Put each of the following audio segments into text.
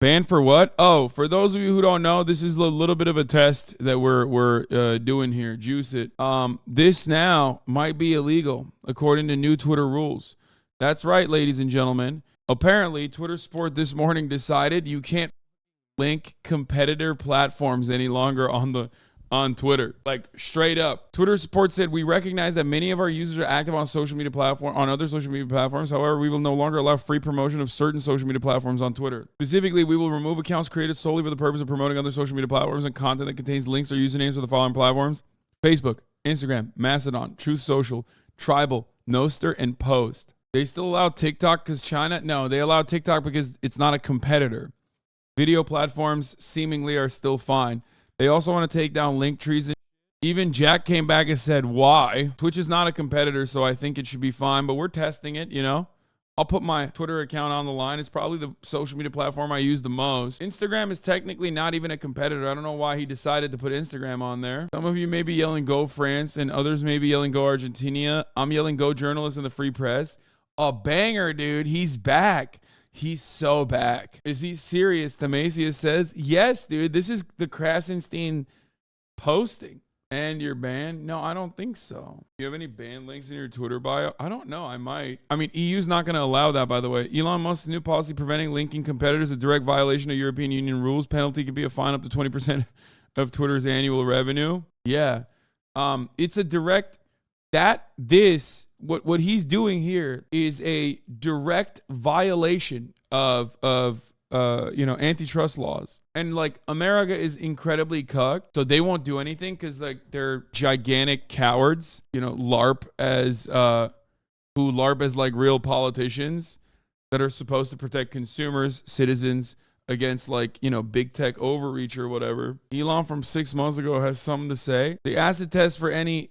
Banned for what? Oh, for those of you who don't know, this is a little bit of a test that we're doing here. Juice it. This now might be illegal according to new Twitter rules. That's right, ladies and gentlemen. Apparently, Twitter Sport this morning decided you can't link competitor platforms any longer on Twitter. Like, straight up. Twitter Support said, we recognize that many of our users are active on other social media platforms. However, we will no longer allow free promotion of certain social media platforms on Twitter. Specifically, we will remove accounts created solely for the purpose of promoting other social media platforms and content that contains links or usernames for the following platforms: Facebook, Instagram, Mastodon, Truth Social, Tribal, Nostr, and Post. They still allow TikTok because China? No, they allow TikTok because it's not a competitor. Video platforms seemingly are still fine. They also want to take down link trees. Even Jack came back and said, why? Twitch is not a competitor, so I think it should be fine, but we're testing it, you know? I'll put my Twitter account on the line. It's probably the social media platform I use the most. Instagram is technically not even a competitor. I don't know why he decided to put Instagram on there. Some of you may be yelling go France, and others may be yelling go Argentina. I'm yelling go journalists and the free press. A banger, dude. He's back. He's so back. Is he serious? Themasius says, yes, dude. This is the Krasenstein posting. And you're banned? No, I don't think so. Do you have any ban links in your Twitter bio? I don't know. I might. I mean, EU's not going to allow that, by the way. Elon Musk's new policy preventing linking competitors is a direct violation of European Union rules. Penalty could be a fine up to 20% of Twitter's annual revenue. Yeah. It's a direct... What he's doing here is a direct violation of antitrust laws. And like, America is incredibly cucked, so they won't do anything because like they're gigantic cowards, LARP as like real politicians that are supposed to protect consumers, citizens against like, big tech overreach or whatever. Elon from 6 months ago has something to say. The acid test for any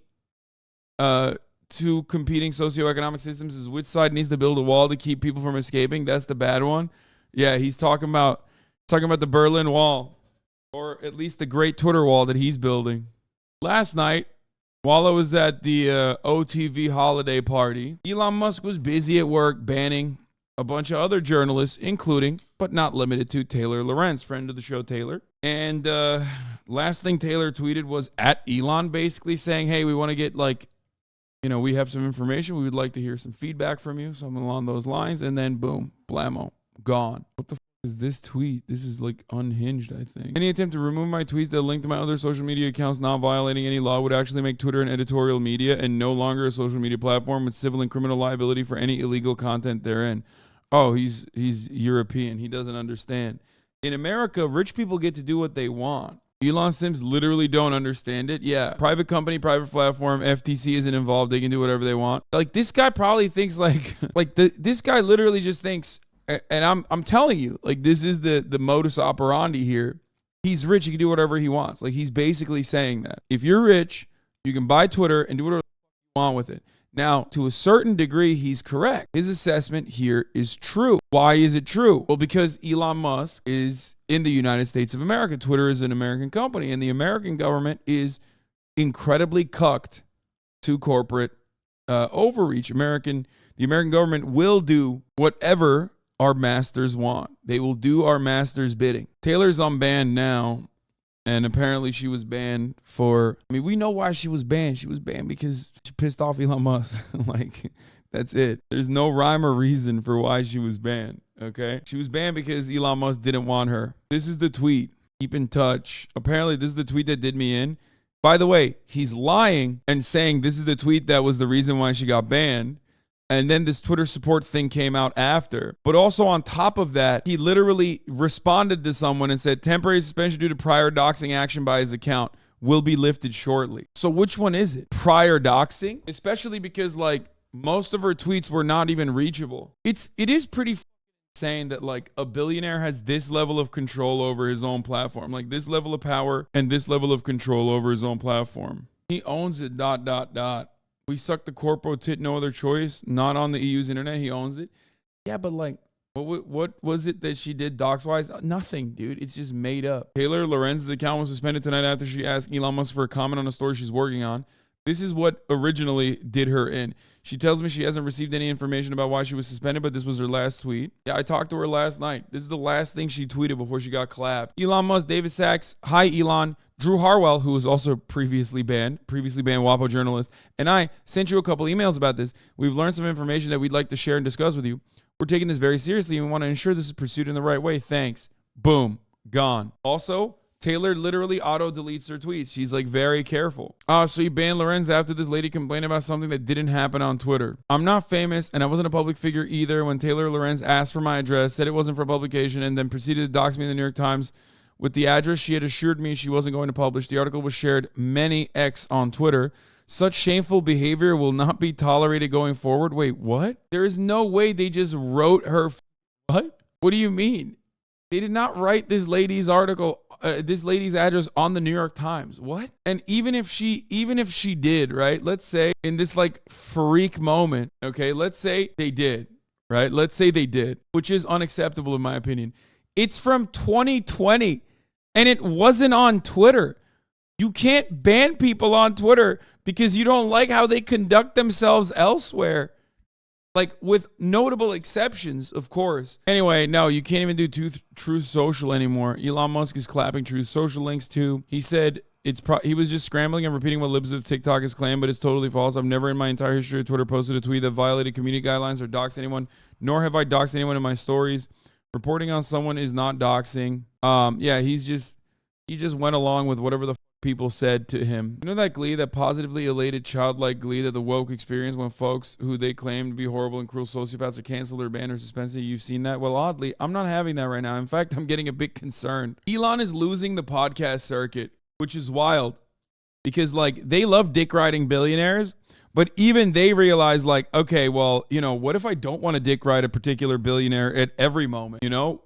two competing socioeconomic systems is which side needs to build a wall to keep people from escaping. That's the bad one. Yeah, he's talking about the Berlin Wall, or at least the Great Twitter Wall that he's building. Last night, while I was at the OTV holiday party, Elon Musk was busy at work banning a bunch of other journalists, including, but not limited to, Taylor Lorenz, friend of the show, Taylor. And last thing Taylor tweeted was at Elon, basically saying, hey, we want to get we have some information. We would like to hear some feedback from you, something along those lines. And then boom, blammo, gone. What the is this tweet? This is like unhinged, I think. Any attempt to remove my tweets that link to my other social media accounts not violating any law would actually make Twitter an editorial media and no longer a social media platform with civil and criminal liability for any illegal content therein. Oh, he's European. He doesn't understand. In America, rich people get to do what they want. Elon Sims literally don't understand it. Yeah, private company, private platform, FTC isn't involved. They can do whatever they want. Like, this guy probably thinks this guy literally just thinks, and I'm telling you, like, this is the modus operandi here. He's rich. He can do whatever he wants. Like, he's basically saying that if you're rich, you can buy Twitter and do whatever you want with it. Now, to a certain degree, he's correct. His assessment here is true. Why is it true? Well, because Elon Musk is in the United States of America. Twitter is an American company, and the American government is incredibly cucked to corporate overreach. The American government will do whatever our masters want. They will do our masters' bidding. Taylor's unbanned now. And apparently she was banned we know why she was banned. She was banned because she pissed off Elon Musk. Like, that's it. There's no rhyme or reason for why she was banned, okay? She was banned because Elon Musk didn't want her. This is the tweet. Keep in touch. Apparently, this is the tweet that did me in. By the way, he's lying and saying this is the tweet that was the reason why she got banned. And then this Twitter support thing came out after. But also on top of that, he literally responded to someone and said, temporary suspension due to prior doxing action by his account will be lifted shortly. So which one is it? Prior doxing? Especially because, like, most of her tweets were not even reachable. It is pretty insane that, like, a billionaire has this level of control over his own platform. Like, this level of power and this level of control over his own platform. He owns it, ... We suck the corpo tit, no other choice. Not on the EU's internet. He owns it. Yeah, but like, what was it that she did docs-wise? Nothing, dude. It's just made up. Taylor Lorenz's account was suspended tonight after she asked Elon Musk for a comment on a story she's working on. This is what originally did her in. She tells me she hasn't received any information about why she was suspended, but this was her last tweet. Yeah, I talked to her last night. This is the last thing she tweeted before she got clapped. Elon Musk, David Sachs. Hi, Elon. Drew Harwell, who was also previously banned WAPO journalist, and I sent you a couple emails about this. We've learned some information that we'd like to share and discuss with you. We're taking this very seriously and we want to ensure this is pursued in the right way. Thanks. Boom. Gone. Also, Taylor literally auto-deletes her tweets. She's like very careful. So you banned Lorenz after this lady complained about something that didn't happen on Twitter. I'm not famous and I wasn't a public figure either when Taylor Lorenz asked for my address, said it wasn't for publication, and then proceeded to dox me in the New York Times with the address she had assured me she wasn't going to publish. The article was shared many X on Twitter. Such shameful behavior will not be tolerated going forward. Wait, what? There is no way they just wrote her. What? What do you mean? They did not write this lady's article, this lady's address on the New York Times. What? And even if she did, right? Let's say in this like freak moment, okay? Let's say they did, right? Let's say they did, which is unacceptable in my opinion. It's from 2020 and it wasn't on Twitter. You can't ban people on Twitter because you don't like how they conduct themselves elsewhere. Like, with notable exceptions, of course. Anyway, no, you can't even do Truth Social anymore. Elon Musk is clapping Truth Social links too. He said he was just scrambling and repeating what libs of TikTok has claimed, but it's totally false. I've never in my entire history of Twitter posted a tweet that violated community guidelines or doxed anyone, nor have I doxed anyone in my stories. Reporting on someone is not doxing. Yeah, he just went along with whatever the people said to him. You know that glee, that positively elated childlike glee that the woke experience when folks who they claim to be horrible and cruel sociopaths are canceled or banned or suspended? You've seen that? Well, oddly, I'm not having that right now. In fact, I'm getting a bit concerned. Elon is losing the podcast circuit, which is wild because like they love dick riding billionaires, but even they realize like, okay, well, you know, what if I don't want to dick ride a particular billionaire at every moment? You know,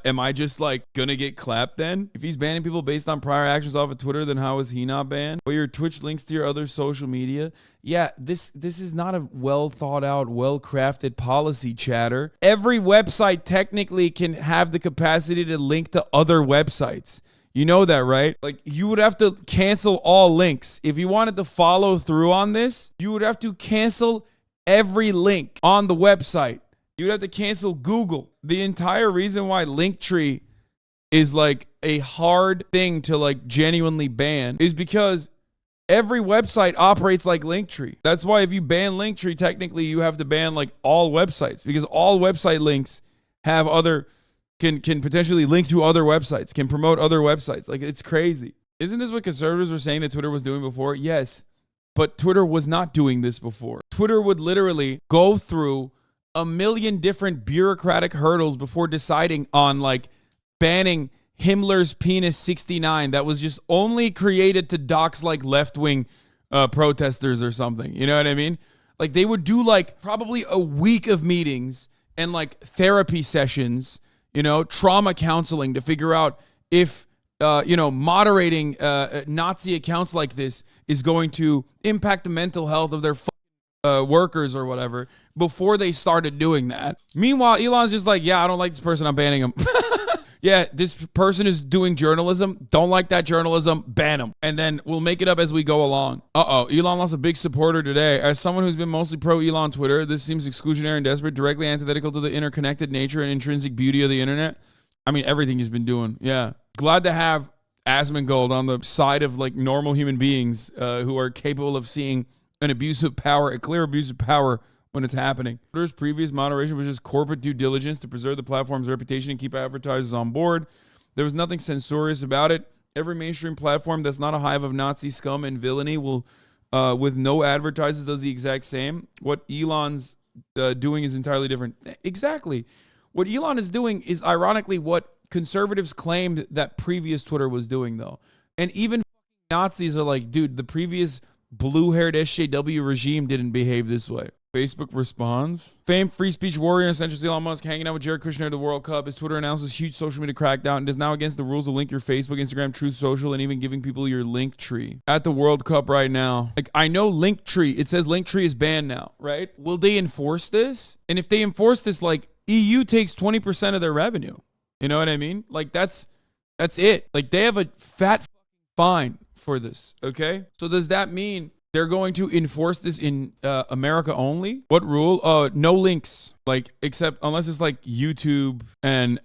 am I just like gonna get clapped then? If he's banning people based on prior actions off of Twitter, then how is he not banned? Or your Twitch links to your other social media? Yeah, this is not a well thought out, well crafted policy, chatter. Every website technically can have the capacity to link to other websites. You know that, right? Like, you would have to cancel all links. If you wanted to follow through on this, you would have to cancel every link on the website. You'd have to cancel Google. The entire reason why Linktree is like a hard thing to like genuinely ban is because every website operates like Linktree. That's why if you ban Linktree, technically you have to ban like all websites because all website links have other... Can potentially link to other websites, can promote other websites. Like, it's crazy. Isn't this what conservatives were saying that Twitter was doing before? Yes, but Twitter was not doing this before. Twitter would literally go through a million different bureaucratic hurdles before deciding on, like, banning Himmler's Penis 69 that was just only created to dox, like, left-wing protesters or something. You know what I mean? Like, they would do, like, probably a week of meetings and, like, therapy sessions, you know, trauma counseling to figure out if, moderating Nazi accounts like this is going to impact the mental health of their workers or whatever before they started doing that. Meanwhile, Elon's just like, yeah, I don't like this person. I'm banning him. Yeah, this person is doing journalism. Don't like that journalism. Ban him. And then we'll make it up as we go along. Elon lost a big supporter today. As someone who's been mostly pro-Elon Twitter, this seems exclusionary and desperate, directly antithetical to the interconnected nature and intrinsic beauty of the internet. I mean, everything he's been doing. Yeah. Glad to have Asmongold on the side of like normal human beings who are capable of seeing an abuse of power, a clear abuse of power when it's happening. Twitter's previous moderation was just corporate due diligence to preserve the platform's reputation and keep advertisers on board. There was nothing censorious about it. Every mainstream platform that's not a hive of Nazi scum and villainy will, with no advertisers, does the exact same. What Elon's doing is entirely different. Exactly. What Elon is doing is ironically what conservatives claimed that previous Twitter was doing, though. And even Nazis are like, dude, the previous blue-haired SJW regime didn't behave this way. Facebook responds. Famed free speech warrior and centrist Elon Musk hanging out with Jared Kushner at the World Cup. His Twitter announces huge social media crackdown and is now against the rules to link your Facebook, Instagram, Truth Social, and even giving people your link tree at the World Cup right now. Like, I know Linktree, it says Linktree is banned now, right? Will they enforce this? And if they enforce this, like, EU takes 20% of their revenue. You know what I mean? Like, that's it. Like, they have a fat fine for this, okay? So does that mean They're going to enforce this in America only. What rule? No links. Like, except unless it's like YouTube and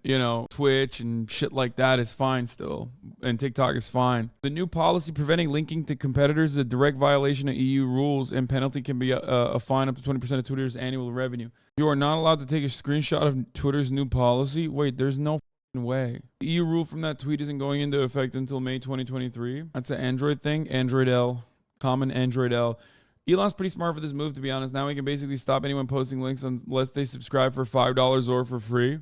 you know, Twitch and shit like that is fine still. And TikTok is fine. The new policy preventing linking to competitors is a direct violation of EU rules, and penalty can be a fine up to 20% of Twitter's annual revenue. You are not allowed to take a screenshot of Twitter's new policy. Wait, there's no way. The EU rule from that tweet isn't going into effect until May 2023. That's an Android thing. Android L. Common Android L. Elon's pretty smart for this move, to be honest. Now we can basically stop anyone posting links unless they subscribe for $5 or for free.